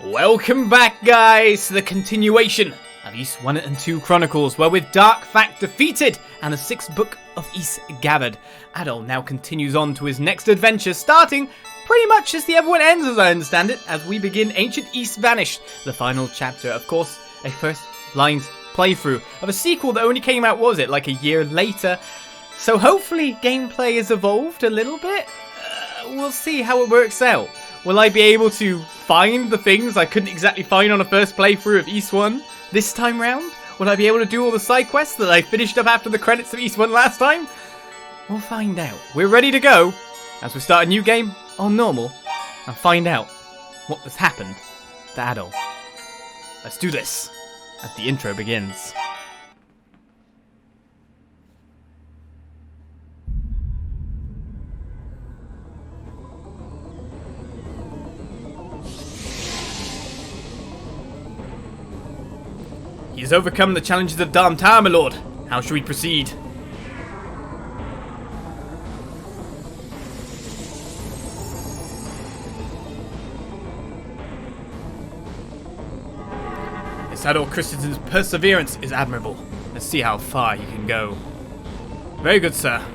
Welcome back, guys, to the continuation of Ys 1 and 2 Chronicles, where with Dark Fact defeated and the 6th book of Ys gathered, Adol now continues on to his next adventure, starting pretty much as the other one ends, as I understand it, as we begin Ancient Ys Vanished, the final chapter. Of course, a first blind playthrough of a sequel that only came out, what was it, like a year later? So hopefully gameplay has evolved a little bit. We'll see how it works out. Will I be able to find the things I couldn't exactly find on a first playthrough of Ys 1 this time round? Will I be able to do all the side quests that I finished up after the credits of Ys 1 last time? We'll find out. We're ready to go as we start a new game on normal and find out what has happened to Adol. Let's do this as the intro begins. He has overcome the challenges of Darmtar, my lord. How should we proceed? This Adol Christensen's perseverance is admirable. Let's see how far he can go. Very good, sir.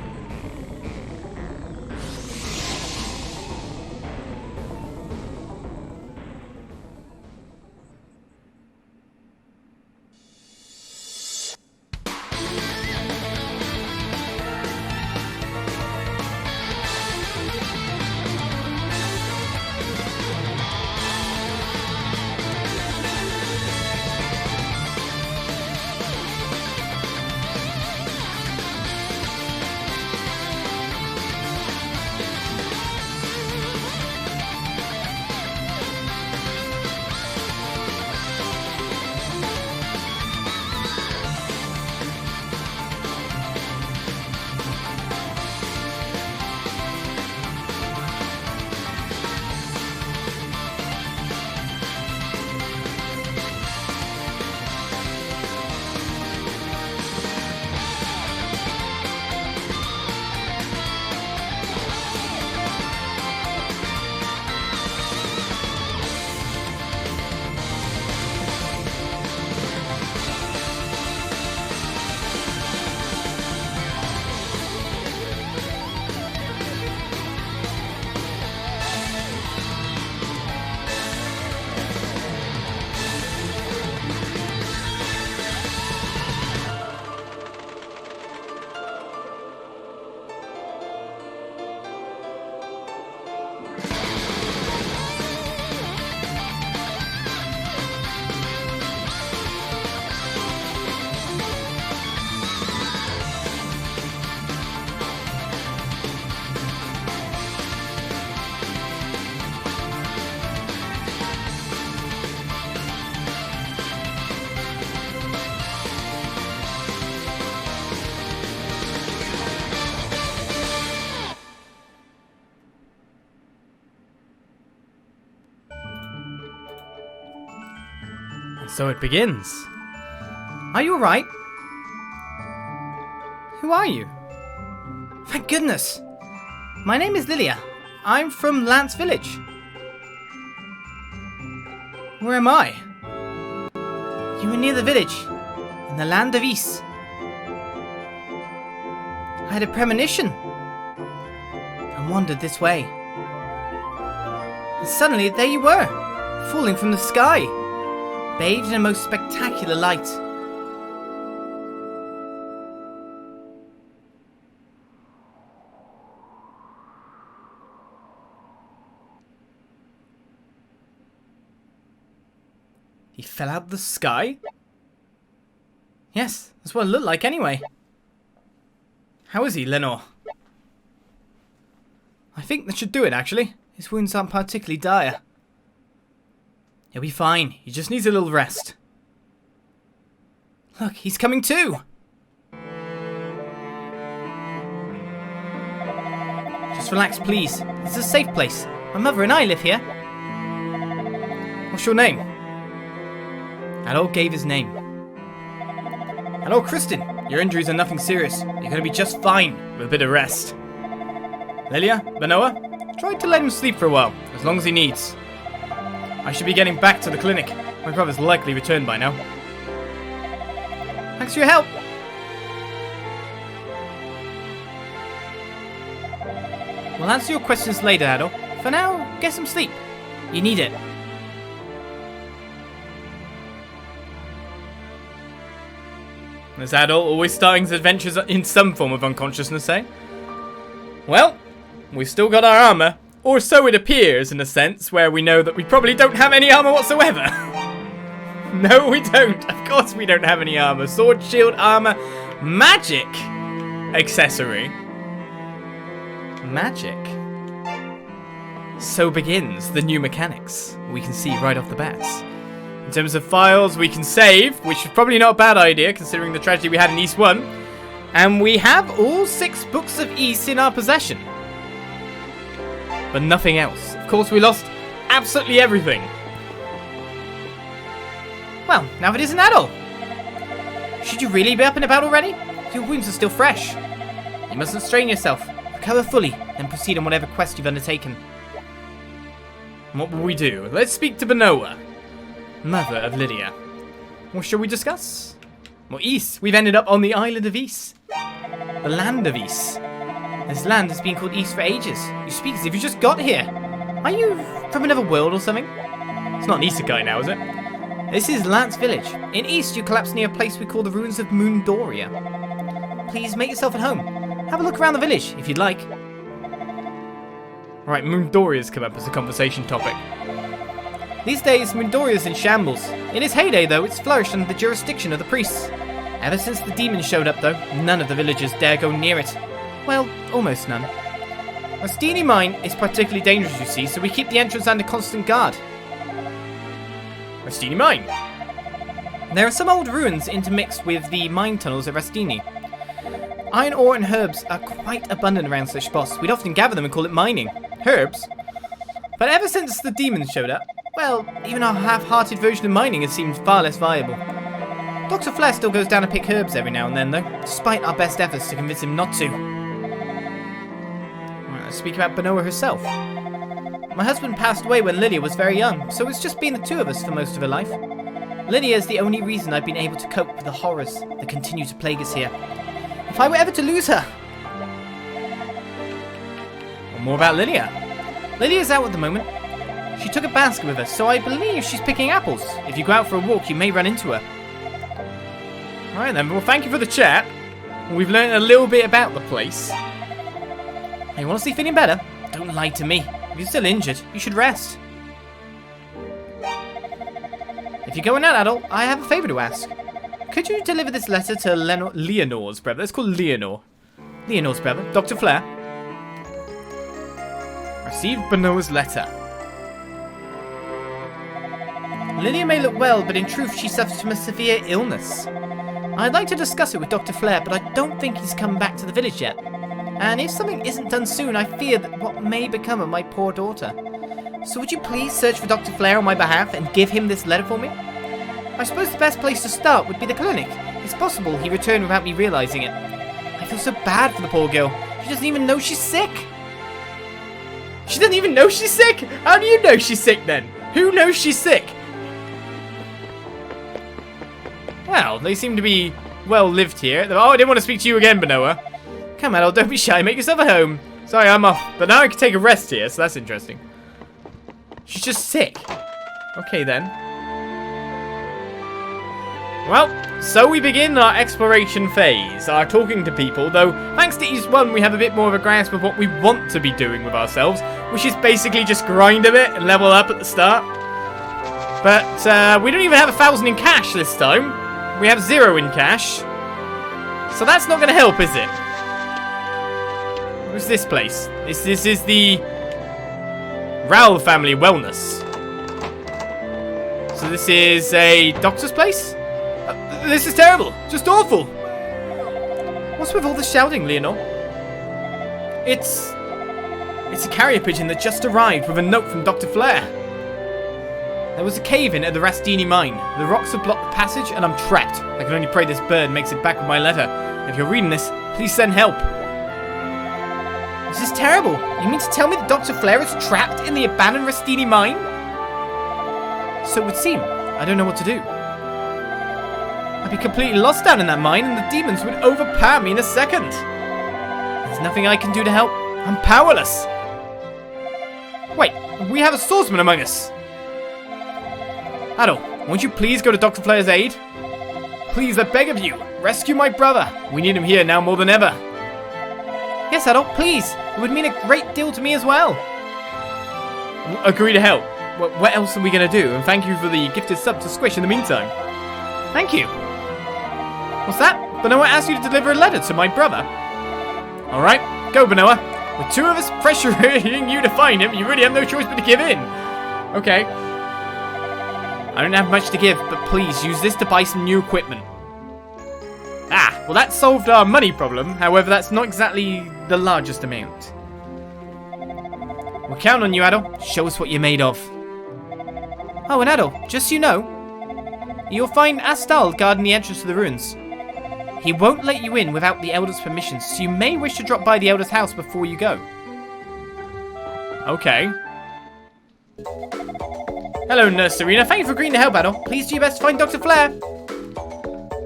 So it begins. Are you alright? Who are you? Thank goodness. My name is Lilia. I'm from Lance Village. Where am I? You were near the village, in the land of Ys. I had a premonition and wandered this way. And suddenly there you were, falling from the sky, bathed in a most spectacular light. He fell out of the sky? Yes, that's what it looked like anyway. How is he, Lenore? I think that should do it, actually. His wounds aren't particularly dire. He'll be fine. He just needs a little rest. Look, he's coming too! Just relax, please. This is a safe place. My mother and I live here. What's your name? Adol gave his name. Hello, Kristen. Your injuries are nothing serious. You're going to be just fine with a bit of rest. Lilia, Benoa, try to let him sleep for a while, as long as he needs. I should be getting back to the clinic. My brother's likely returned by now. Thanks for your help. We'll answer your questions later, Adol. For now, get some sleep. You need it. There's Adol, always starting his adventures in some form of unconsciousness, eh? Well, we've still got our armor. Or so it appears, in a sense, where we know that we probably don't have any armor whatsoever. No, we don't. Of course we don't have any armor. Sword, shield, armor, magic accessory. Magic. So begins the new mechanics. We can see right off the bat. In terms of files, we can save, which is probably not a bad idea considering the tragedy we had in East 1. And we have all 6 books of East in our possession. But nothing else. Of course, we lost absolutely everything. Well, now it is an Adol. Should you really be up and about already? Your wounds are still fresh. You mustn't strain yourself. Recover fully, then proceed on whatever quest you've undertaken. What will we do? Let's speak to Benoa, mother of Lilia. What shall we discuss? Well, East. We've ended up on the island of East. The land of East. This land has been called East for ages. You speak as if you just got here. Are you from another world or something? It's not an isekai now, is it? This is Lance Village. In East, you collapse near a place we call the ruins of Moondoria. Please make yourself at home. Have a look around the village, if you'd like. Right, Moondoria's come up as a conversation topic. These days, Moondoria's in shambles. In its heyday, though, it's flourished under the jurisdiction of the priests. Ever since the demons showed up, though, none of the villagers dare go near it. Well, almost none. Rasteenie mine is particularly dangerous, you see, so we keep the entrance under constant guard. Rasteenie mine? There are some old ruins intermixed with the mine tunnels at Rasteenie. Iron ore and herbs are quite abundant around such spots. We'd often gather them and call it mining. Herbs? But ever since the demons showed up, well, even our half-hearted version of mining has seemed far less viable. Dr. Flair still goes down to pick herbs every now and then, though, despite our best efforts to convince him not to. Right, let's speak about Benoa herself. My husband passed away when Lilia was very young, so it's just been the 2 of us for most of her life. Lilia is the only reason I've been able to cope with the horrors that continue to plague us here. If I were ever to lose her... Well, more about Lilia. Lilia's out at the moment. She took a basket with her, so I believe she's picking apples. If you go out for a walk, you may run into her. Alright then, well thank you for the chat. We've learned a little bit about the place. Are you honestly feeling better? Don't lie to me. If you're still injured, you should rest. If you're going out, Adol, I have a favour to ask. Could you deliver this letter to Leonor's brother? Let's call Leonor. Leonor's brother, Dr. Flair. Received Benoa's letter. Lilia may look well, but in truth she suffers from a severe illness. I'd like to discuss it with Dr. Flair, but I don't think he's come back to the village yet. And if something isn't done soon, I fear that what may become of my poor daughter. So would you please search for Dr. Flair on my behalf and give him this letter for me? I suppose the best place to start would be the clinic. It's possible he returned without me realizing it. I feel so bad for the poor girl. She doesn't even know she's sick. She doesn't even know she's sick? How do you know she's sick then? Who knows she's sick? Well, they seem to be well lived here. Oh, I didn't want to speak to you again, Benoa. Come on, don't be shy. Make yourself at home. Sorry, I'm off. But now I can take a rest here, so that's interesting. She's just sick. Okay, then. Well, so we begin our exploration phase, our talking to people, though thanks to East 1 we have a bit more of a grasp of what we want to be doing with ourselves, which is basically just grind a bit and level up at the start. But we don't even have 1,000 in cash this time. We have 0 in cash. So that's not going to help, is it? What's this place? This is the Raul family wellness. So this is a doctor's place? This is terrible. Just awful. What's with all the shouting, Leonor? It's a carrier pigeon that just arrived with a note from Dr. Flair. There was a cave-in at the Rasteenie mine. The rocks have blocked the passage and I'm trapped. I can only pray this bird makes it back with my letter. If you're reading this, please send help. This is terrible. You mean to tell me that Dr. Flair is trapped in the abandoned Rasteenie mine? So it would seem. I don't know what to do. I'd be completely lost down in that mine, and the demons would overpower me in a second. There's nothing I can do to help. I'm powerless. Wait, we have a swordsman among us. Adol, won't you please go to Dr. Flair's aid? Please, I beg of you, rescue my brother. We need him here now more than ever. Yes, Adol, please. It would mean a great deal to me as well. Agree to help. What else are we going to do? And thank you for the gifted sub to Squish in the meantime. Thank you. What's that? Benoa asked you to deliver a letter to my brother. Alright, go Benoa. With two of us pressuring you to find him, you really have no choice but to give in. Okay. I don't have much to give, but please use this to buy some new equipment. Ah, well that solved our money problem. However, that's not exactly the largest amount. We'll count on you, Adol. Show us what you're made of. Oh, and Adol, just so you know, you'll find Adol guarding the entrance to the ruins. He won't let you in without the Elder's permission, so you may wish to drop by the Elder's house before you go. Okay. Hello, Nurse Serena. Thank you for agreeing to help, Adol. Please do your best to find Dr. Flair.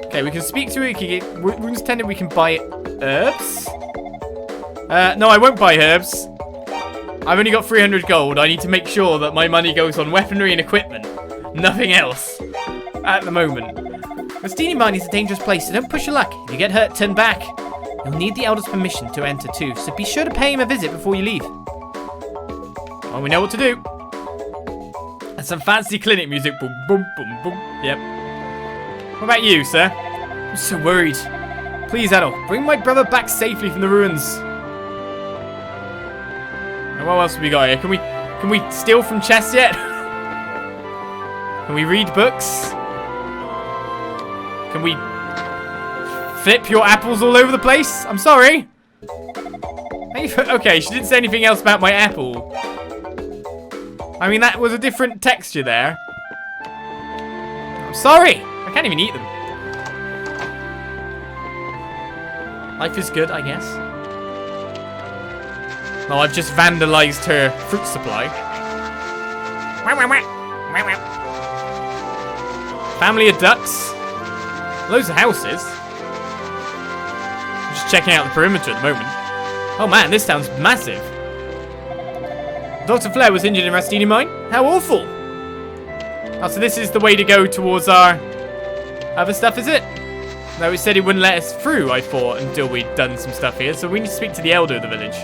Okay, we can speak to it. We can get wounds tended. We can buy herbs. No, I won't buy herbs. I've only got 300 gold. I need to make sure that my money goes on weaponry and equipment. Nothing else. At the moment. Rasteenie mine is a dangerous place, so don't push your luck. If you get hurt, turn back. You'll need the Elder's permission to enter too, so be sure to pay him a visit before you leave. Well, we know what to do. And some fancy clinic music. Boom, boom, boom, boom. Yep. What about you, sir? I'm so worried. Please, Adol, bring my brother back safely from the ruins. And what else have we got here? Can we steal from chests yet? Can we read books? Can we flip your apples all over the place? I'm sorry. Okay, she didn't say anything else about my apple. I mean, that was a different texture there. I'm sorry. I can't even eat them. Life is good, I guess. Oh, I've just vandalized her fruit supply. Family of ducks. Loads of houses. I'm just checking out the perimeter at the moment. Oh man, this town's massive. Dr. Flair was injured in Rasteenie mine? How awful! Oh, so this is the way to go towards our other stuff, is it? No, it said it wouldn't let us through, I thought, until we'd done some stuff here. So we need to speak to the elder of the village.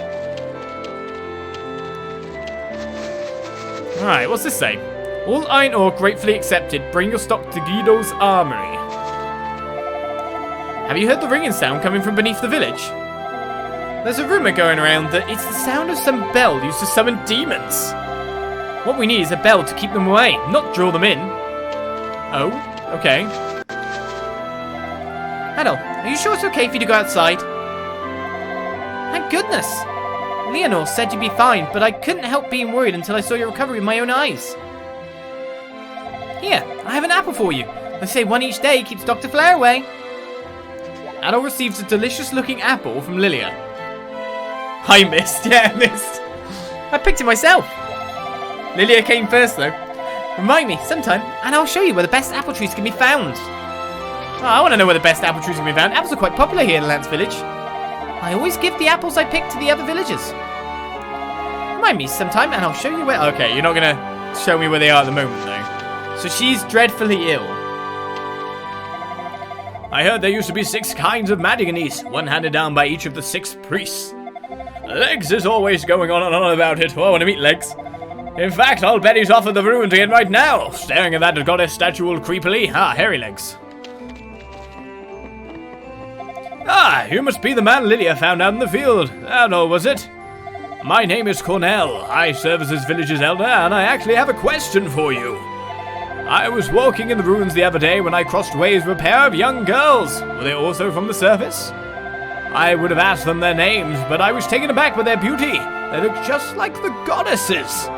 Alright, what's this say? All iron ore gratefully accepted. Bring your stock to Guido's armory. Have you heard the ringing sound coming from beneath the village? There's a rumor going around that it's the sound of some bell used to summon demons. What we need is a bell to keep them away, not draw them in. Oh, okay. Adol, are you sure it's okay for you to go outside? Thank goodness. Leonor said you'd be fine, but I couldn't help being worried until I saw your recovery with my own eyes. Here, I have an apple for you. They say one each day keeps Dr. Flair away. Adol receives a delicious-looking apple from Lilia. I missed. Yeah, I missed. I picked it myself. Lilia came first, though. Remind me sometime, and I'll show you where the best apple trees can be found. Oh, I want to know where the best apple trees can be found. Apples are quite popular here in Lance Village. I always give the apples I pick to the other villagers. Remind me sometime, and I'll show you where... Okay, you're not going to show me where they are at the moment, though. So she's dreadfully ill. I heard there used to be 6 kinds of manganese, one handed down by each of the 6 priests. Legs is always going on and on about it. Oh, I want to meet Legs. In fact, I'll bet he's off at the ruins again right now, staring at that goddess statue all creepily. Ah, hairy Legs. Ah, you must be the man Lilia found out in the field. Adol, was it? My name is Cornell. I serve as his village's elder, and I actually have a question for you. I was walking in the ruins the other day when I crossed ways with a pair of young girls. Were they also from the surface? I would have asked them their names, but I was taken aback by their beauty. They looked just like the goddesses.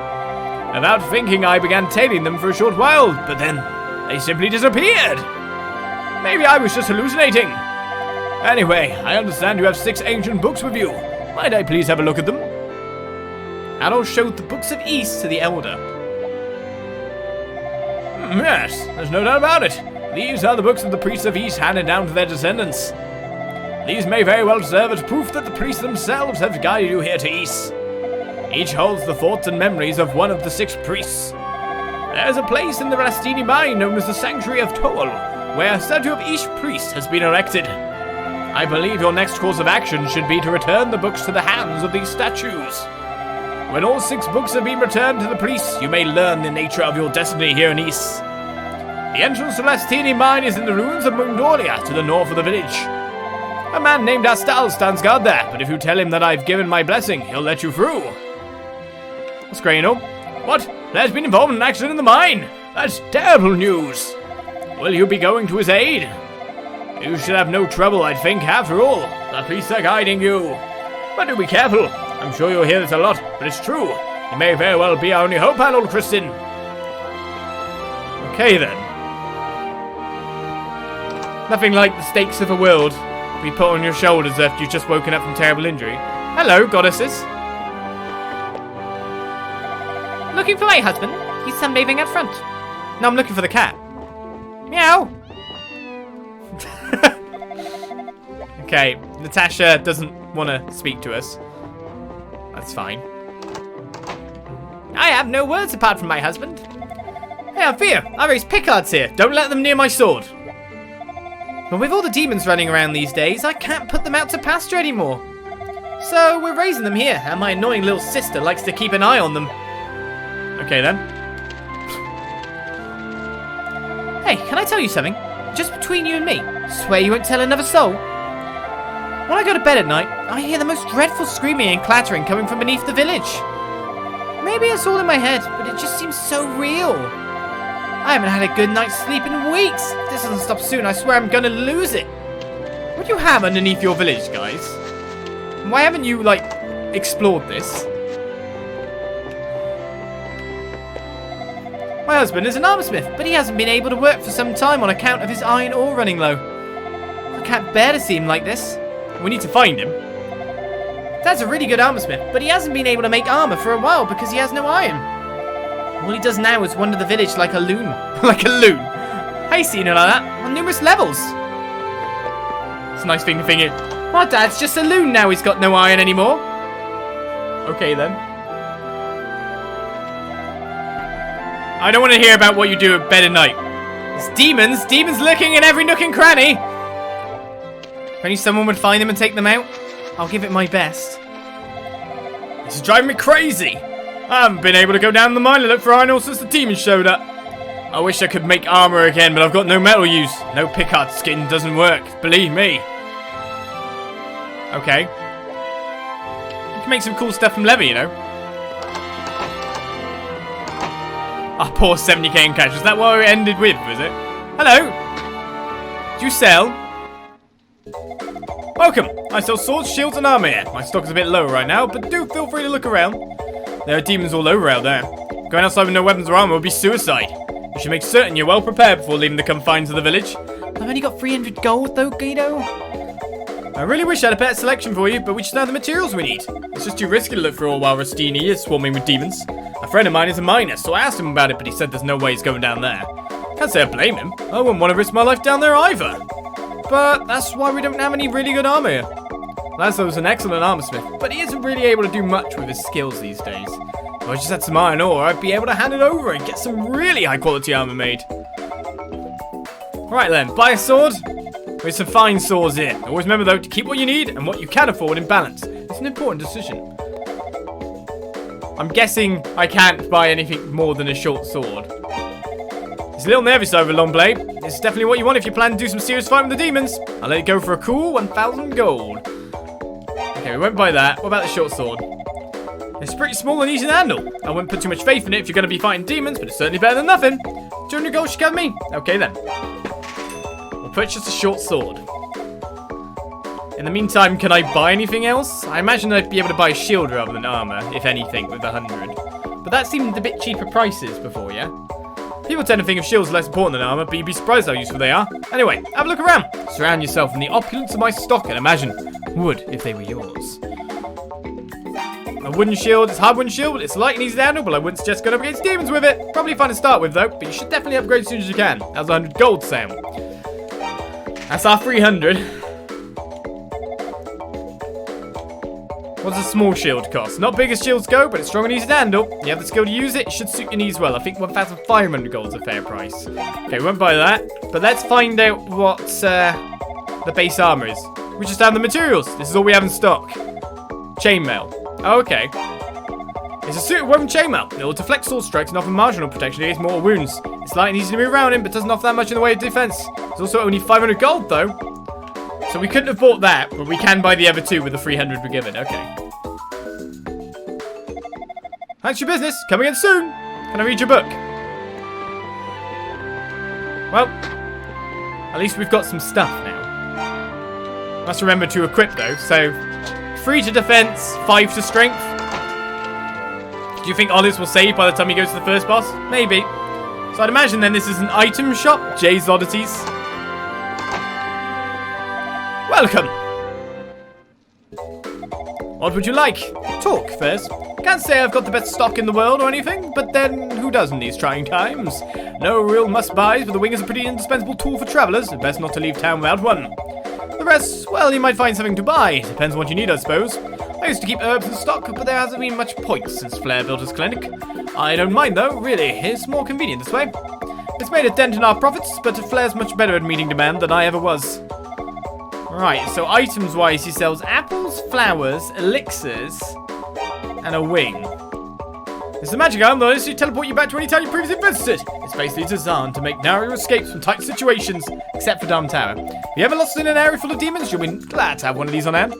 Without thinking, I began tailing them for a short while, but then they simply disappeared. Maybe I was just hallucinating. Anyway, I understand you have 6 ancient books with you. Might I please have a look at them? Adol showed the Books of East to the elder. Yes, there's no doubt about it. These are the books of the priests of East handed down to their descendants. These may very well serve as proof that the priests themselves have guided you here to East. Each holds the thoughts and memories of one of the 6 priests. There's a place in the Rasteenie mine known as the Sanctuary of Toal, where a statue of each priest has been erected. I believe your next course of action should be to return the books to the hands of these statues. When all 6 books have been returned to the priests, you may learn the nature of your destiny here in East. The entrance to Rasteenie mine is in the ruins of Mundolia to the north of the village. A man named Adol stands guard there, but if you tell him that I've given my blessing, he'll let you through. That's great, you know. What? There's been involved in an accident in the mine. That's terrible news. Will you be going to his aid? You should have no trouble, I think, after all. The priests are guiding you. But do be careful. I'm sure you'll hear this a lot, but it's true. You may very well be our only hope, Adol Christian. Okay, then. Nothing like the stakes of a world be put on your shoulders after you've just woken up from terrible injury. Hello, goddesses. Looking for my husband. He's sunbathing out front. No, I'm looking for the cat. Meow. Okay, Natasha doesn't want to speak to us. That's fine. I have no words apart from my husband. Hey, Althea, I raise Picards here. Don't let them near my sword. But with all the demons running around these days, I can't put them out to pasture anymore. So we're raising them here, and my annoying little sister likes to keep an eye on them. Okay then. Hey, can I tell you something? Just between you and me. Swear you won't tell another soul. When I go to bed at night, I hear the most dreadful screaming and clattering coming from beneath the village. Maybe it's all in my head, but it just seems so real. I haven't had a good night's sleep in weeks. If this doesn't stop soon, I swear I'm gonna lose it. What do you have underneath your village, guys? Why haven't you, like, explored this? My husband is an armorsmith, but he hasn't been able to work for some time on account of his iron ore running low. I can't bear to see him like this. We need to find him. Dad's a really good armorsmith, but he hasn't been able to make armor for a while because he has no iron. All he does now is wander the village like a loon. Like a loon? I seen it like that on numerous levels. It's a nice thing to think it. My dad's just a loon now he's got no iron anymore. Okay then. I don't want to hear about what you do at bed at night. It's demons. Demons lurking in every nook and cranny. If only someone would find them and take them out. I'll give it my best. This is driving me crazy. I haven't been able to go down the mine and look for iron ore since the demons showed up. I wish I could make armor again, but I've got no metal use. No Picard skin doesn't work, believe me. Okay. You can make some cool stuff from leather, you know. Oh, poor 70k in cash. Is that what we ended with, was it? Hello? Do you sell? Welcome. I sell swords, shields, and armor here. My stock is a bit low right now, but do feel free to look around. There are demons all over out there. Going outside with no weapons or armor would be suicide. You should make certain you're well prepared before leaving the confines of the village. I've only got 300 gold though, Guido. I really wish I had a better selection for you, but we just don't have the materials we need. It's just too risky to look for all while Rasteenie is swarming with demons. A friend of mine is a miner, so I asked him about it, but he said there's no way he's going down there. Can't say I blame him. I wouldn't want to risk my life down there either. But that's why we don't have any really good armor here. Laszlo's an excellent armorsmith, but he isn't really able to do much with his skills these days. If I just had some iron ore, I'd be able to hand it over and get some really high quality armor made. Right then, buy a sword. There's some fine swords here. Always remember though to keep what you need and what you can afford in balance. It's an important decision. I'm guessing I can't buy anything more than a short sword. It's a little nervous though with a long blade. It's definitely what you want if you plan to do some serious fighting with the demons. I'll let it go for a cool 1,000 gold. Okay, we won't buy that. What about the short sword? It's pretty small and easy to handle. I wouldn't put too much faith in it if you're going to be fighting demons, but it's certainly better than nothing. 200 gold should cover me. Okay then. We'll purchase a short sword. In the meantime, can I buy anything else? I imagine I'd be able to buy a shield rather than armor, if anything, with 100. But that seemed a bit cheaper prices before, yeah? People tend to think of shields less important than armor, but you'd be surprised how useful they are. Anyway, have a look around. Surround yourself in the opulence of my stock and imagine would if they were yours. A wooden shield. It's a hard wooden shield. It's light and easy to handle, but I wouldn't suggest going up against demons with it. Probably fun to start with, though, but you should definitely upgrade as soon as you can. That's 100 gold sale. That's our 300. What's a small shield cost? Not big as shields go, but it's strong and easy to handle. You have the skill to use it. It should suit your needs well. I think 1,500 gold is a fair price. Okay, we won't buy that. But let's find out what the base armor is. We just have the materials. This is all we have in stock. Chainmail. Oh, okay. It's a suit of woven chainmail. It will deflect sword strikes and offer marginal protection against mortal wounds. It's light and easy to move around in, but doesn't offer that much in the way of defense. It's also only 500 gold, though. So we couldn't have bought that, but we can buy the other two with the 300 we're given. Okay. That's your business. Come again soon. Can I read your book? Well, at least we've got some stuff now. Must remember to equip, though. So, 3 to defense, 5 to strength. Do you think Oliz will save by the time he goes to the first boss? Maybe. So I'd imagine then this is an item shop. Jay's Oddities. Welcome. What would you like? Talk first. Can't say I've got the best stock in the world or anything, but then who does in these trying times? No real must-buys, but the wing is a pretty indispensable tool for travelers. Best not to leave town without one. The rest, well, you might find something to buy. Depends on what you need, I suppose. I used to keep herbs in stock, but there hasn't been much point since Flair built his clinic. I don't mind, though, really. It's more convenient this way. It's made a dent in our profits, but Flair's much better at meeting demand than I ever was. Right, so items-wise, he sells apples, flowers, elixirs, and a wing. It's a magic item that lets you teleport you back to any town you previously visited. It's basically designed to make narrow escapes from tight situations, except for Dumb Tower. If you ever lost in an area full of demons, you'll be glad to have one of these on hand.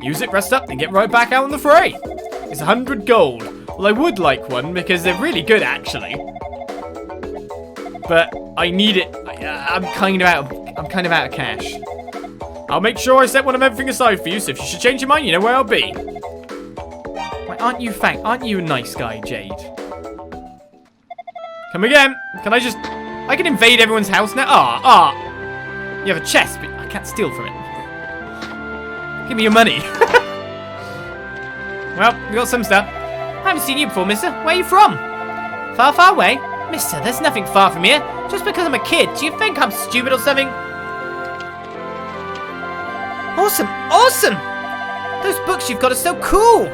Use it, rest up, and get right back out in the fray. It's 100 gold. Well, I would like one because they're really good, actually. But I need it. I'm kind of out of cash. I'll make sure I set one of everything aside for you. So if you should change your mind, you know where I'll be. Wait, aren't you a nice guy, Jade? Come again. Can I just? I can invade everyone's house now. You have a chest, but I can't steal from it. Give me your money. Well, we got some stuff. I haven't seen you before, mister. Where are you from? Far, far away? Mister, there's nothing far from here. Just because I'm a kid, do you think I'm stupid or something? Awesome! Awesome! Those books you've got are so cool!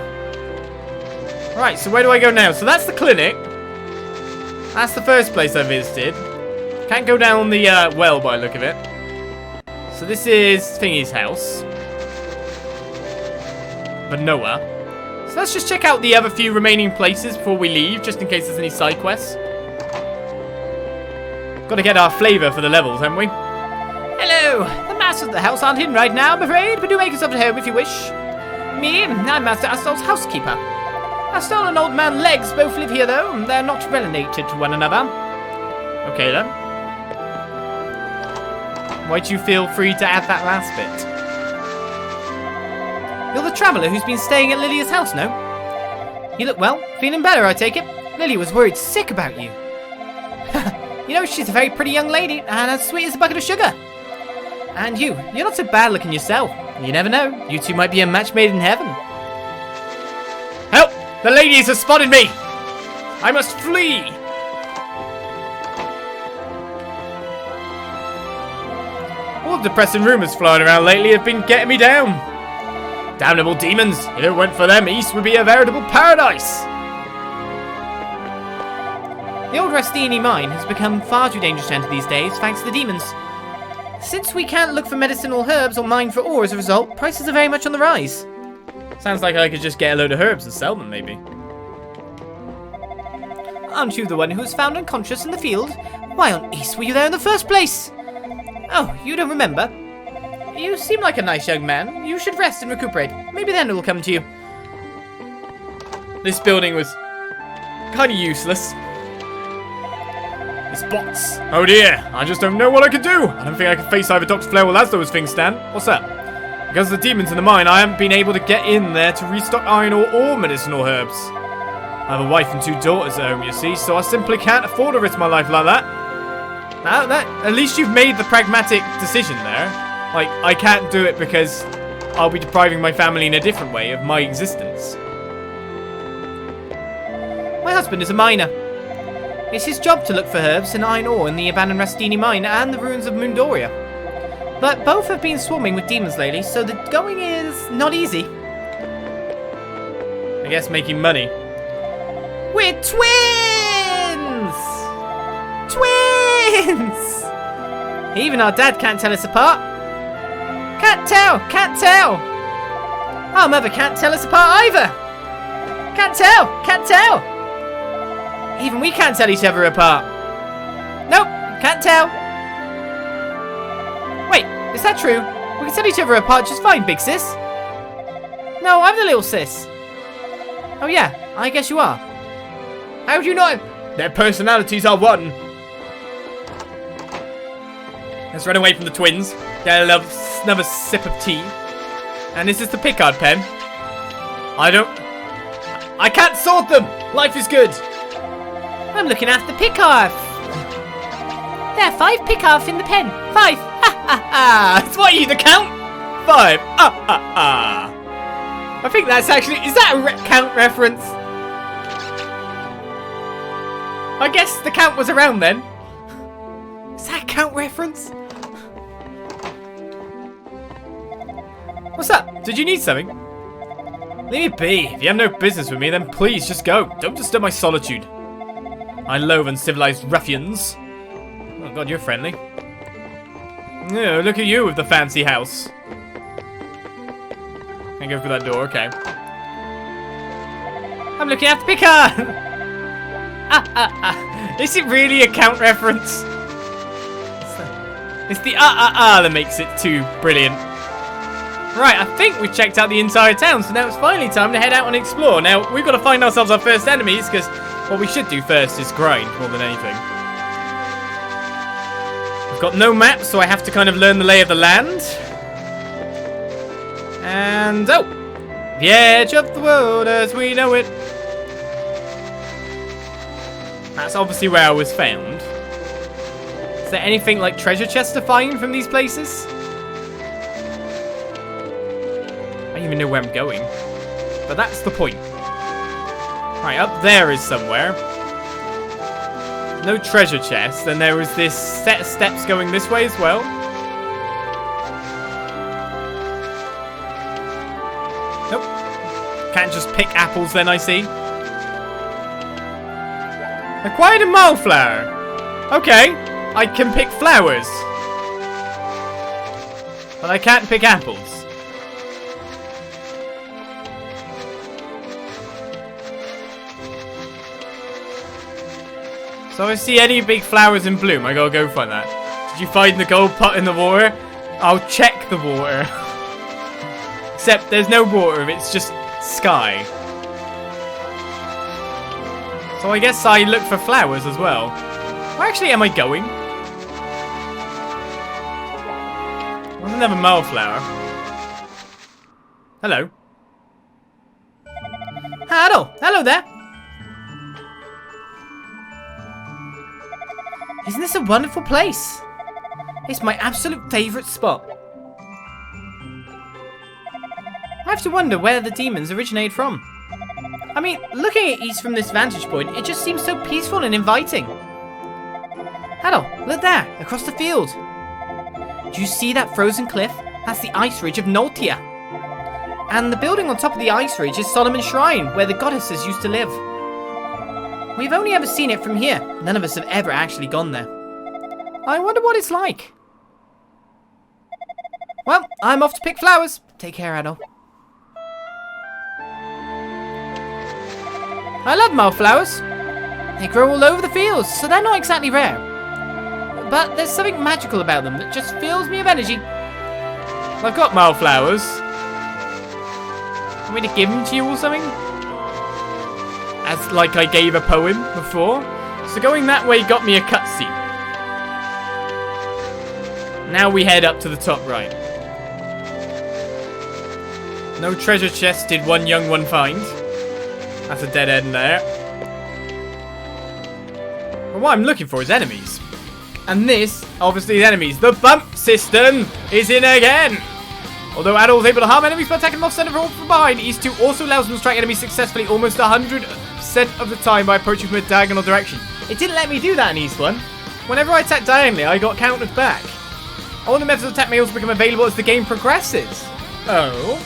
Right, so where do I go now? So that's the clinic. That's the first place I visited. Can't go down the well by the look of it. So this is Thingy's house. But Noah. So let's just check out the other few remaining places before we leave, just in case there's any side quests. Got to get our flavour for the levels, haven't we? Hello! The masters of the house aren't in right now, I'm afraid, but do make yourself at home if you wish. Me, I'm Master Adol's housekeeper. Adol and Old Man Legs both live here, though, and they're not related to one another. Okay, then. Why'd you feel free to add that last bit? You're the traveller who's been staying at Lilia's house, no? You look well. Feeling better, I take it. Lilia was worried sick about you. You know, she's a very pretty young lady, and as sweet as a bucket of sugar. And you're not so bad looking yourself. You never know. You two might be a match made in heaven. Help! The ladies have spotted me! I must flee! All the depressing rumours flying around lately have been getting me down. Damnable demons! If it went for them, East would be a veritable paradise! The old Rasteenie mine has become far too dangerous to enter these days, thanks to the demons. Since we can't look for medicinal herbs or mine for ore as a result, prices are very much on the rise. Sounds like I could just get a load of herbs and sell them, maybe. Aren't you the one who was found unconscious in the field? Why on earth were you there in the first place? Oh, you don't remember? You seem like a nice young man. You should rest and recuperate. Maybe then it will come to you. This building was kind of useless. It's bots. Oh dear, I just don't know what I can do. I don't think I can face either Dr. Flair or Laszlo's things stand. What's that? Because of the demons in the mine, I haven't been able to get in there to restock iron ore or medicinal herbs. I have a wife and 2 daughters at home, you see, so I simply can't afford to risk my life like that. Now, at least you've made the pragmatic decision there. Like, I can't do it because I'll be depriving my family in a different way of my existence. husband is a miner. It's his job to look for herbs and iron ore in the abandoned Rasteenie mine and the ruins of Mundoria. But both have been swarming with demons lately, so the going is not easy. I guess making money. We're twins! Twins! Even our dad can't tell us apart. Can't tell! Can't tell! Our mother can't tell us apart either! Can't tell! Can't tell! Even we can't tell each other apart. Nope, can't tell. Wait, is that true? We can tell each other apart just fine, big sis. No, I'm the little sis. Oh yeah, I guess you are. How do you know? Their personalities are one. Let's run away from the twins. Get another sip of tea. And is this the Picard pen? I can't sort them. Life is good. I'm looking after Picard. There are 5 Picard in the pen. 5. Ha ha ha. It's what you the count? 5. Ah ha ha. I think that's actually... Is that a count reference? I guess the count was around then. Is that a count reference? What's up? Did you need something? Leave me be. If you have no business with me, then please just go. Don't disturb my solitude. I loathe uncivilized ruffians. Oh god, you're friendly. No, look at you with the fancy house. Can't go through that door, okay. I'm looking after Picard! Is it really a count reference? It's the that makes it too brilliant. Right, I think we've checked out the entire town, so now it's finally time to head out and explore. Now, we've got to find ourselves our first enemies, because what we should do first is grind more than anything. I've got no map, so I have to kind of learn the lay of the land. And, oh! The edge of the world as we know it. That's obviously where I was found. Is there anything like treasure chests to find from these places? I don't even know where I'm going. But that's the point. Right, up there is somewhere. No treasure chest. And there was this set of steps going this way as well. Nope. Can't just pick apples then, I see. Acquired a Malflower. Okay. I can pick flowers. But I can't pick apples. So if I see any big flowers in bloom, I gotta go find that. Did you find the gold pot in the water? I'll check the water. Except there's no water, it's just sky. So I guess I look for flowers as well. Where actually am I going? There's another Malflower. Hello. Adol! Hello there! Isn't this a wonderful place? It's my absolute favourite spot. I have to wonder where the demons originate from. I mean, looking at east from this vantage point, it just seems so peaceful and inviting. Adol, look there, across the field. Do you see that frozen cliff? That's the ice ridge of Noltia. And the building on top of the ice ridge is Solomon's Shrine, where the goddesses used to live. We've only ever seen it from here. None of us have ever actually gone there. I wonder what it's like. Well, I'm off to pick flowers. Take care, Adol. I love Malflowers. They grow all over the fields, so they're not exactly rare. But there's something magical about them that just fills me with energy. I've got Malflowers. Want me to give them to you or something? As like I gave a poem before. So going that way got me a cutscene. Now we head up to the top right. No treasure chest did one young one find. That's a dead end there. But what I'm looking for is enemies. And this, obviously, is enemies. The bump system is in again. Although Adol is able to harm enemies by attacking them off center from behind, East 2 also allows them to strike enemies successfully almost 100% 50% of the time by approaching from a diagonal direction. It didn't let me do that in East 1. Whenever I attacked diagonally, I got countered back. All the methods of attack may also become available as the game progresses. Oh.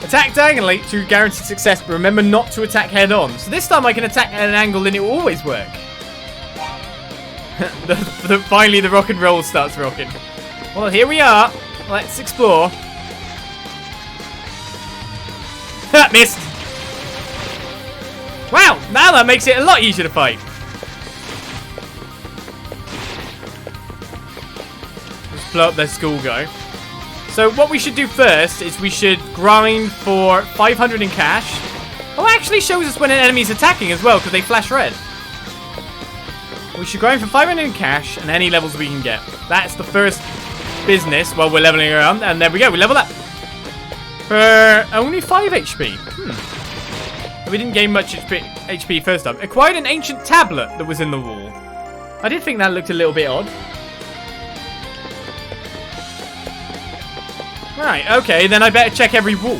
Attack diagonally to guarantee success, but remember not to attack head on. So this time I can attack at an angle and it will always work. Finally the rock and roll starts rocking. Well, here we are. Let's explore. Missed. Wow, now that makes it a lot easier to fight. Let's blow up their school guy. So what we should do first is we should grind for 500 in cash. Oh, it actually shows us when an enemy's attacking as well, because they flash red. We should grind for 500 in cash and any levels we can get. That's the first business while we're leveling around. And there we go, we level up. For only 5 HP. We didn't gain much HP first time. Acquired an ancient tablet that was in the wall. I did think that looked a little bit odd. Right, okay, then I better check every wall.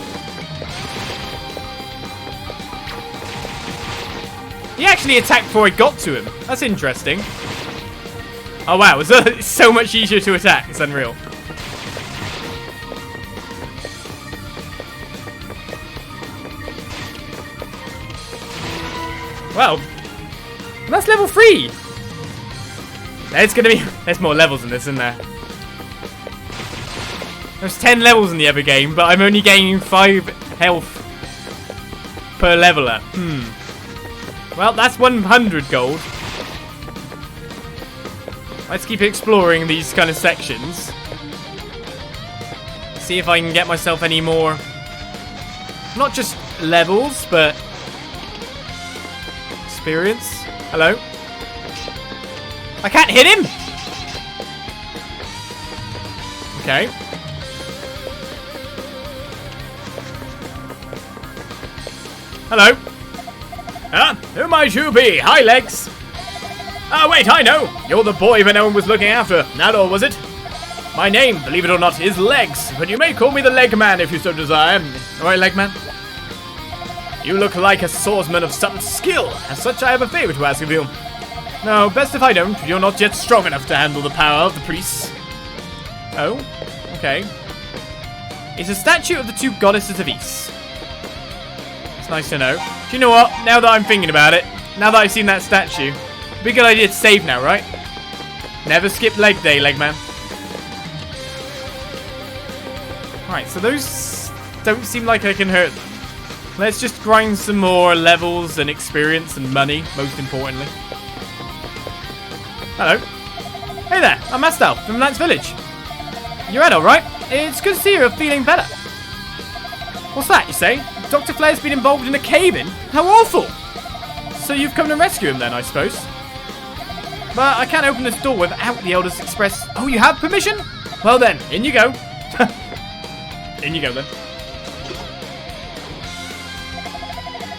He actually attacked before I got to him. That's interesting. Oh wow, it's so much easier to attack. It's unreal. Wow. That's level 3. There's more levels in this, isn't there? There's 10 levels in the other game, but I'm only gaining 5 health per leveler. Well, that's 100 gold. Let's keep exploring these kind of sections. See if I can get myself any more, not just levels, but experience. Hello? I can't hit him! Okay. Hello. Who might you be? Hi, Legs. Ah, wait, I know. You're the boy that no one was looking after. Adol, was it? My name, believe it or not, is Legs, but you may call me the Leg Man if you so desire. Alright, Leg Man. You look like a swordsman of some skill. As such, I have a favor to ask of you. No, best if I don't. You're not yet strong enough to handle the power of the police. Oh, okay. It's a statue of the 2 goddesses of East. Nice to know. Do you know what? Now that I'm thinking about it, now that I've seen that statue, it'd be a good idea to save now, right? Never skip leg day, leg man. Right, so those don't seem like I can hurt them. Let's just grind some more levels and experience and money, most importantly. Hello. Hey there, I'm Adol from Lance Village. You're Adol, right? It's good to see you're feeling better. What's that, you say? Dr. Flair's been involved in a cave-in? How awful! So you've come to rescue him then, I suppose? But I can't open this door without the Elders Express. Oh, you have permission? Well then, in you go. In you go then.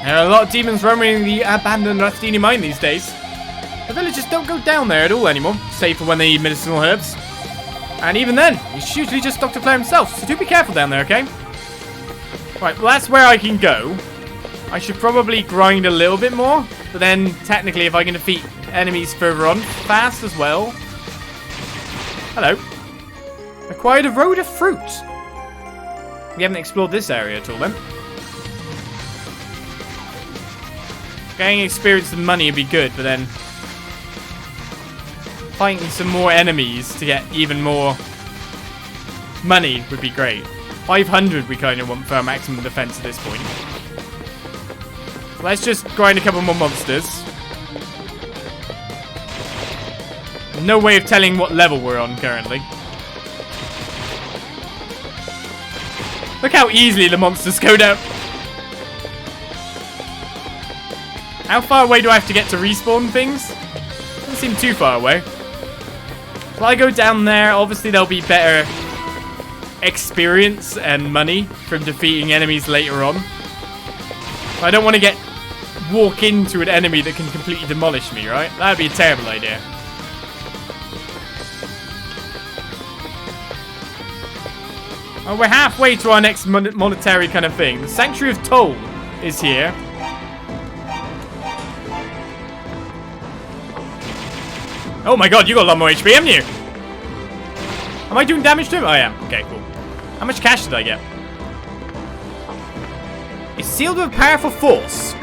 There are a lot of demons roaming the abandoned Rasteenie mine these days. The villagers don't go down there at all anymore, save for when they eat medicinal herbs. And even then, it's usually just Dr. Flair himself, so do be careful down there, okay? Right, well that's where I can go. I should probably grind a little bit more, but then technically if I can defeat enemies further on fast as well. Hello. Acquired a road of fruit. We haven't explored this area at all then. Getting experience and money would be good, but then fighting some more enemies to get even more money would be great. 500 we kind of want for our maximum defense at this point. Let's just grind a couple more monsters. No way of telling what level we're on currently. Look how easily the monsters go down. How far away do I have to get to respawn things? Doesn't seem too far away. If I go down there, obviously there'll be better experience and money from defeating enemies later on. I don't want to walk into an enemy that can completely demolish me, right? That would be a terrible idea. Oh, we're halfway to our next monetary kind of thing. The Sanctuary of Toal is here. Oh my god, you got a lot more HP, haven't you? Am I doing damage to him? I am. Okay, cool. How much cash did I get? It's sealed with a powerful force.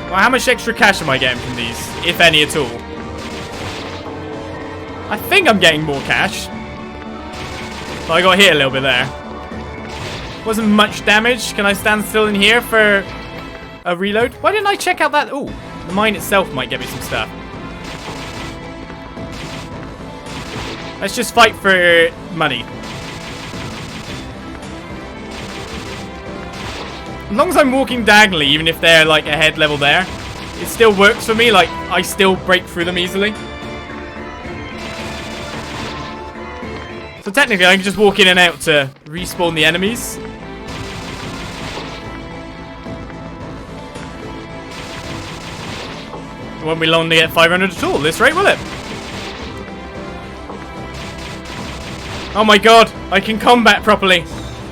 Well, how much extra cash am I getting from these, if any at all? I think I'm getting more cash. But I got hit a little bit there. Wasn't much damage. Can I stand still in here for a reload? Why didn't I check out that? Ooh, the mine itself might get me some stuff. Let's just fight for money. As long as I'm walking diagonally, even if they're like a head level there, it still works for me. Like, I still break through them easily. So technically, I can just walk in and out to respawn the enemies. It won't be long to get 500 at all at this rate, will it? Oh my god, I can combat properly.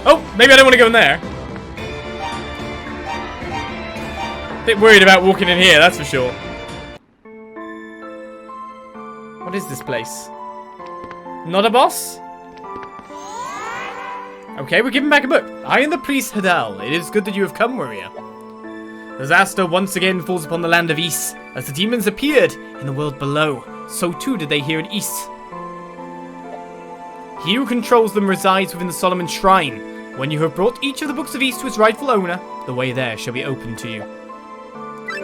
Oh, maybe I don't want to go in there. Bit worried about walking in here, that's for sure. What is this place? Not a boss? Okay, we're giving back a book. I am the priest Adol. It is good that you have come, warrior. Disaster once again falls upon the land of Ys. As the demons appeared in the world below, so too did they here in Ys. He who controls them resides within the Solomon Shrine. When you have brought each of the books of Ys to its rightful owner, the way there shall be open to you.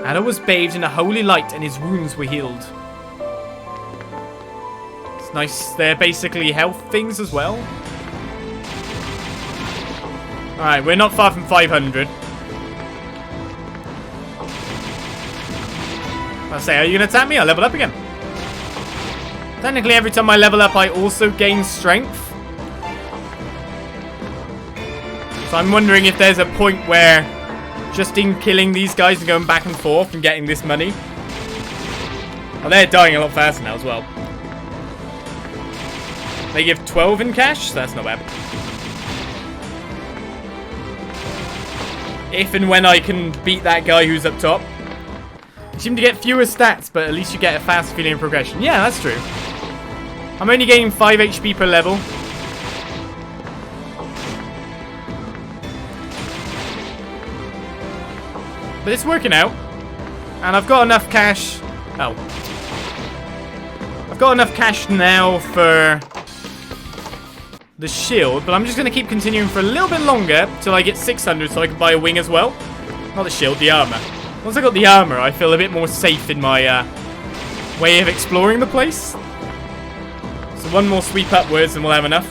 Adol was bathed in a holy light and his wounds were healed. It's nice, they're basically health things as well. Alright, we're not far from 500. I'll say, are you going to attack me? I'll level up again. Technically, every time I level up, I also gain strength. So I'm wondering if there's a point where just in killing these guys and going back and forth and getting this money. Oh, they're dying a lot faster now as well. They give 12 in cash, so that's not bad. If and when I can beat that guy who's up top. You seem to get fewer stats, but at least you get a fast feeling of progression. Yeah, that's true. I'm only gaining 5 HP per level. But it's working out. And I've got enough cash. Oh. I've got enough cash now for the shield, but I'm just going to keep continuing for a little bit longer till I get 600 so I can buy a wing as well. Not the shield, the armor. Once I got the armor, I feel a bit more safe in my way of exploring the place. So one more sweep upwards and we'll have enough.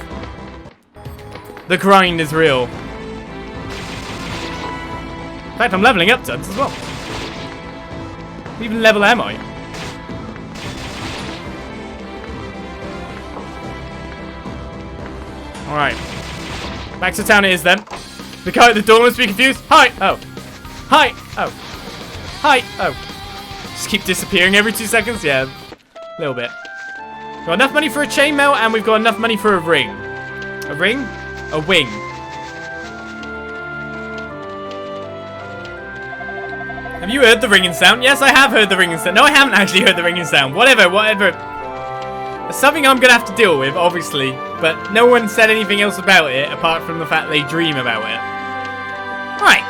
The grind is real. In fact, I'm leveling up tons as well. What even level am I? Alright. Back to town it is then. The guy at the door must be confused. Hi! Oh. Hi! Oh. Hi! Oh. Just keep disappearing every 2 seconds? Yeah. A little bit. Got enough money for a chainmail and we've got enough money for a ring. A ring? A wing. Have you heard the ringing sound? Yes, I have heard the ringing sound. No, I haven't actually heard the ringing sound. Whatever. It's something I'm going to have to deal with, obviously. But no one said anything else about it, apart from the fact they dream about it. Right.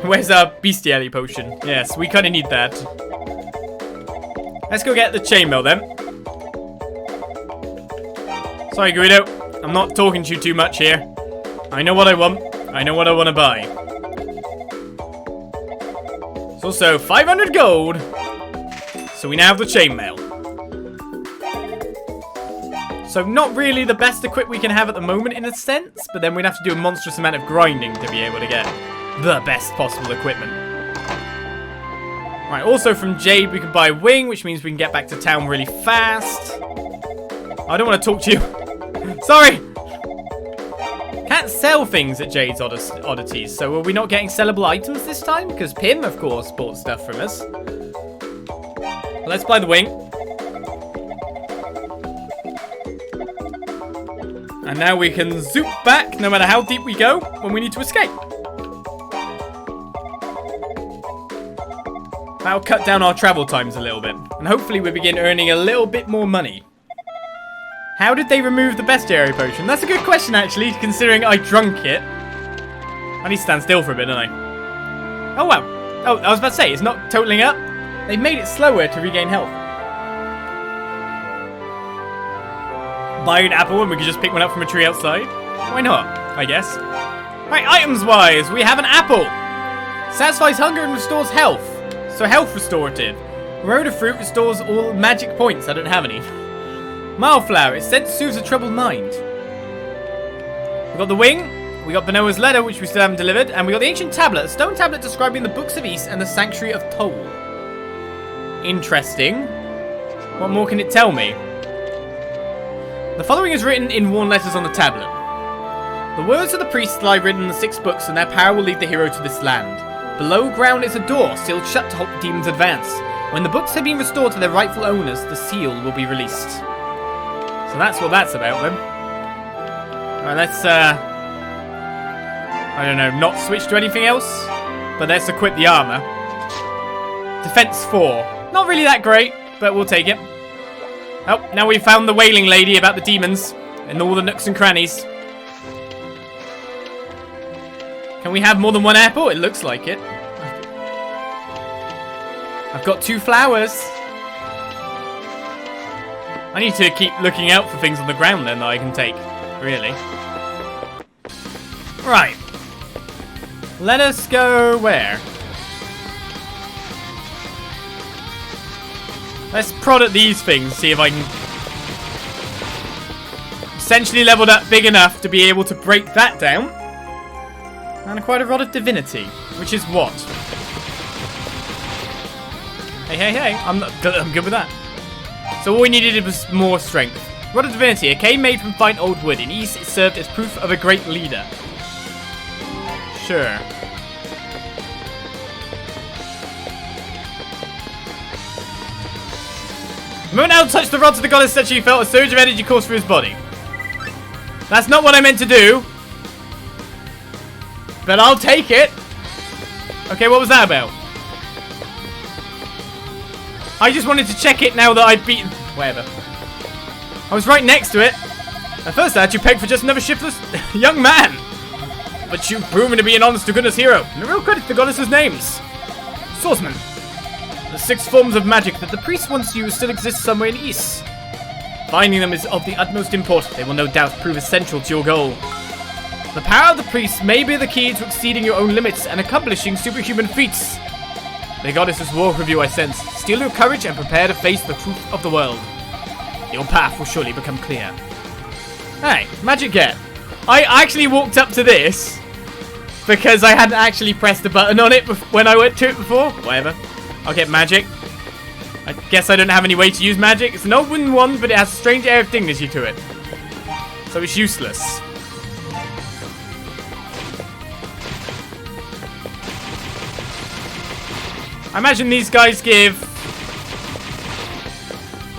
Where's our bestiality potion? Yes, we kind of need that. Let's go get the chainmail then. Sorry, Guido. I'm not talking to you too much here. I know what I want. I know what I want to buy. It's also 500 gold. So we now have the chainmail. So not really the best equip we can have at the moment in a sense, but then we'd have to do a monstrous amount of grinding to be able to get the best possible equipment. Right, also from Jade we can buy a wing, which means we can get back to town really fast. I don't want to talk to you. Sorry! Can't sell things at Jade's Oddities, so are we not getting sellable items this time? Because Pim, of course, bought stuff from us. Let's buy the wing. And now we can zoop back, no matter how deep we go, when we need to escape. That'll cut down our travel times a little bit. And hopefully we begin earning a little bit more money. How did they remove the bestiary potion? That's a good question, actually, considering I drunk it. I need to stand still for a bit, don't I? Oh, wow. Oh, I was about to say, it's not totaling up. They made it slower to regain health. Buy an apple and we could just pick one up from a tree outside. Why not, I guess. Right, items-wise, we have an apple. Satisfies hunger and restores health. So health restorative. Rhoda fruit restores all magic points. I don't have any. Marlflower, its scent soothes a troubled mind. We got the wing. We got Benoa's letter, which we still haven't delivered. And we got the ancient tablet, a stone tablet describing the books of East and the sanctuary of Toal. Interesting. What more can it tell me? The following is written in worn letters on the tablet. The words of the priests lie written in the 6 books, and their power will lead the hero to this land. Below ground is a door, sealed shut to halt the demon's advance. When the books have been restored to their rightful owners, the seal will be released. So that's what that's about, then. Alright, let's, I don't know, not switch to anything else, but let's equip the armor. Defense 4. Not really that great, but we'll take it. Oh, now we've found the wailing lady about the demons and all the nooks and crannies. Can we have more than one apple? It looks like it. I've got 2 flowers. I need to keep looking out for things on the ground then that I can take. Really. Right. Let us go where? Let's prod at these things, see if I can... Essentially leveled up big enough to be able to break that down. And acquired a rod of divinity, which is what? Hey, I'm good with that. So all we needed was more strength. Rod of divinity, a cane made from fine old wood. In East, it served as proof of a great leader. Sure. The moment Adol touched the rods of the goddess statue, he felt a surge of energy course through his body. That's not what I meant to do. But I'll take it. Okay, what was that about? I just wanted to check it now that I've beaten... Whatever. I was right next to it. At first I had you pegged for just another shiftless young man. But you've proven to be an honest-to-goodness hero. And a real credit to the goddess's names. Swordsman. The 6 forms of magic that the priests once used still exist somewhere in East. Finding them is of the utmost import. They will no doubt prove essential to your goal. The power of the priests may be the key to exceeding your own limits and accomplishing superhuman feats. The goddess's walk with you, I sense. Steel your courage and prepare to face the truth of the world. Your path will surely become clear. Hey, magic get. I actually walked up to this because I hadn't actually pressed the button on it when I went to it before. Whatever. I'll get magic. I guess I don't have any way to use magic. It's an old wooden one, but it has a strange air of dignity to it. So it's useless. I imagine these guys give...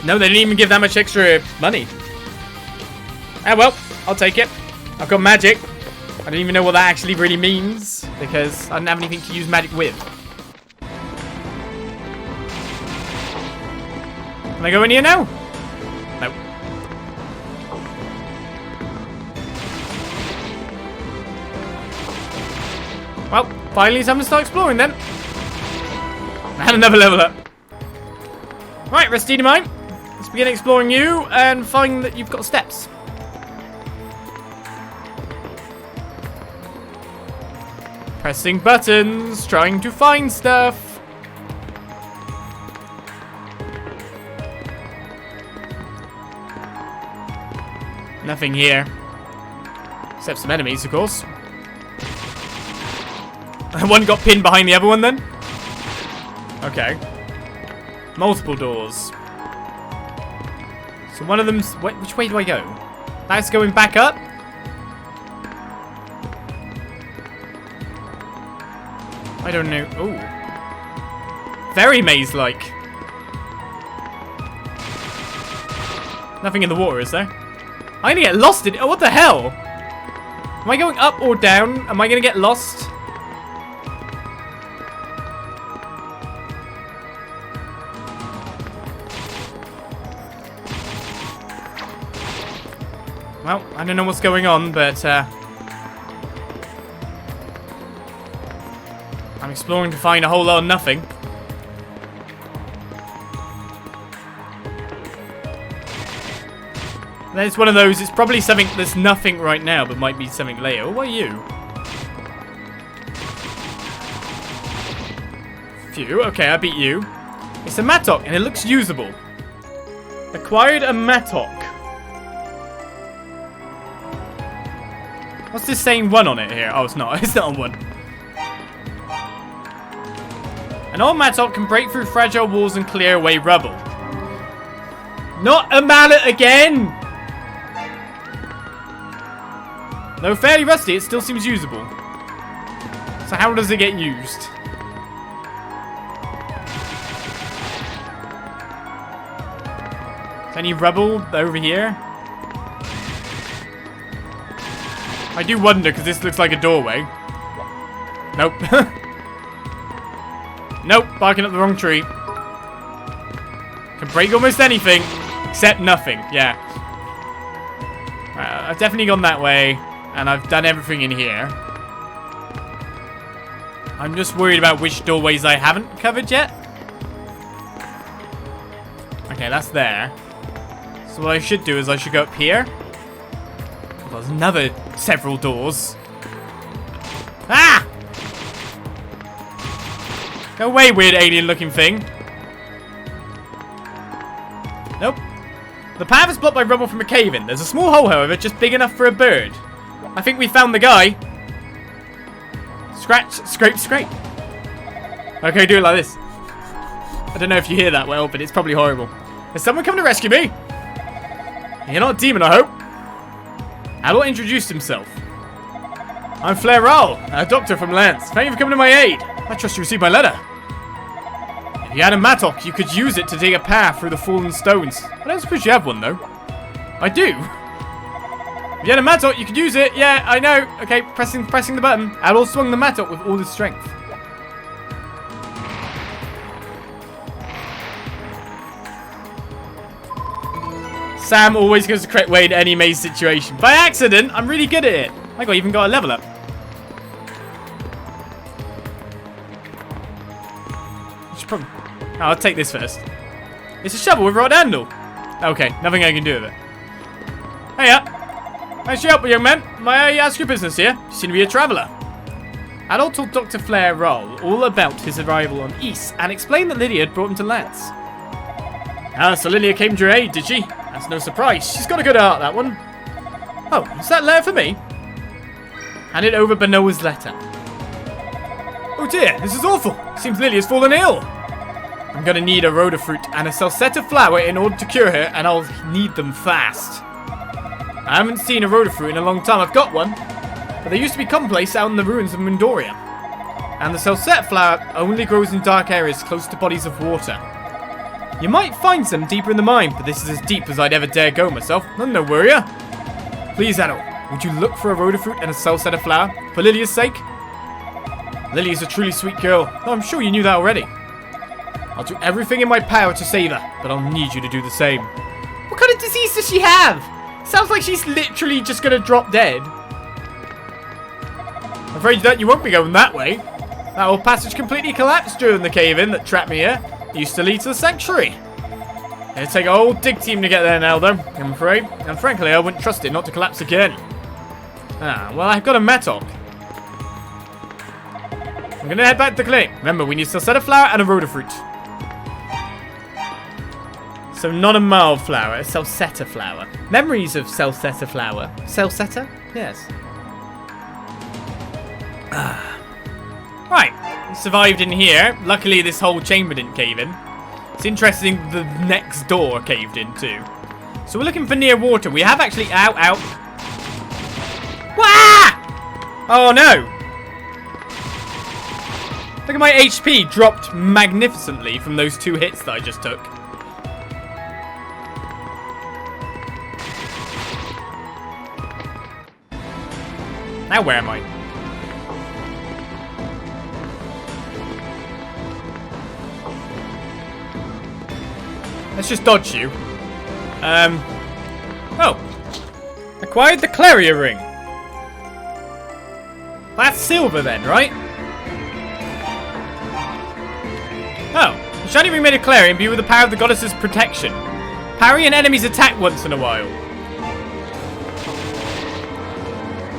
No, they didn't even give that much extra money. Ah, well, I'll take it. I've got magic. I don't even know what that actually really means, because I don't have anything to use magic with. Can I go in here now? No. Well, finally it's time to start exploring then. And another level up. Right, Rasteenie mine. Let's begin exploring you and find that you've got steps. Pressing buttons, trying to find stuff. Nothing here. Except some enemies, of course. One got pinned behind the other one then? Okay. Multiple doors. So one of them's... Which way do I go? That's going back up? I don't know. Ooh. Very maze-like. Nothing in the water, is there? I'm gonna get lost in it. Oh, what the hell? Am I going up or down? Am I gonna get lost? Well, I don't know what's going on, but I'm exploring to find a whole lot of nothing. There's one of those, it's probably something that's nothing right now, but might be something later. Oh, what are you? Phew, okay, I beat you. It's a mattock, and it looks usable. Acquired a mattock. What's this saying 1 on it here? Oh, it's not. It's not on 1. An old mattock can break through fragile walls and clear away rubble. Not a mallet again! Though fairly rusty, it still seems usable. So how does it get used? Is any rubble over here? I do wonder, because this looks like a doorway. Nope. Nope, barking up the wrong tree. Can break almost anything, except nothing. Yeah. I've definitely gone that way. And I've done everything in here. I'm just worried about which doorways I haven't covered yet. Okay, that's there. So what I should do is I should go up here. Well, there's another several doors. Ah! Go away, weird alien looking thing. Nope. The path is blocked by rubble from a cave-in. There's a small hole, however, just big enough for a bird. I think we found the guy. Scratch, scrape, scrape. Okay, do it like this. I don't know if you hear that well, but it's probably horrible. Is someone coming to rescue me? You're not a demon, I hope. Adol introduced himself. I'm Flair, a doctor from Lance. Thank you for coming to my aid. I trust you received my letter. If you had a mattock, you could use it to dig a path through the fallen stones. I don't suppose you have one, though. I do. If you had a mattock, you could use it. Yeah, I know. Okay, pressing the button. Adol swung the mattock with all his strength. Sam always goes the correct way in any maze situation. By accident, I'm really good at it. I even got a level up. Probably... Oh, I'll take this first. It's a shovel with a rod handle. Okay, nothing I can do with it. Hiya. Thanks for your help, young man. May I ask your business here? You seem to be a traveller. Adol told Dr. Flair all about his arrival on East and explained that Lilia had brought him to Lance. Ah, so Lilia came to your aid, did she? That's no surprise. She's got a good heart, that one. Oh, is that letter for me? Handed over Benoa's letter. Oh dear, this is awful. Seems Lilia's fallen ill. I'm gonna need a rhoda fruit and a salsetta flower in order to cure her, and I'll need them fast. I haven't seen a rhoda fruit in a long time. I've got one, but they used to be commonplace out in the ruins of Mundoria. And the salsetta flower only grows in dark areas close to bodies of water. You might find some deeper in the mine, but this is as deep as I'd ever dare go myself. No worrier. Please, Adol, would you look for a rhoda fruit and a salsetta flower for Lilia's sake? Lilia's a truly sweet girl. Oh, I'm sure you knew that already. I'll do everything in my power to save her, but I'll need you to do the same. What kind of disease does she have? Sounds like she's literally just gonna drop dead. I'm afraid that you won't be going that way. That whole passage completely collapsed during the cave-in that trapped me here. It used to lead to the sanctuary. It'd take a whole dig team to get there now, though, I'm afraid. And frankly, I wouldn't trust it not to collapse again. Ah, well, I've got a mattock. I'm gonna head back to the clinic. Remember, we need salsetta flower and a rhoda fruit. So not a mild flower, a salsetta flower. Memories of salsetta flower. Salsetta? Yes. Right, we survived in here. Luckily, this whole chamber didn't cave in. It's interesting the next door caved in too. So we're looking for near water. We have actually... Ow. Wah! Oh no! Look at my HP dropped magnificently from those 2 hits that I just took. Now where am I? Let's just dodge you. Oh. acquired the claria ring. That's silver then, right? Oh. The shiny ring made of claria imbue with the power of the goddess's protection. Parry an enemy's attack once in a while.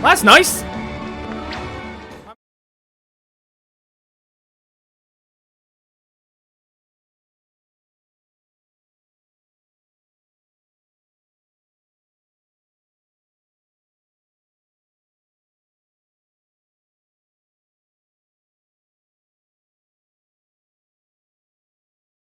That's nice.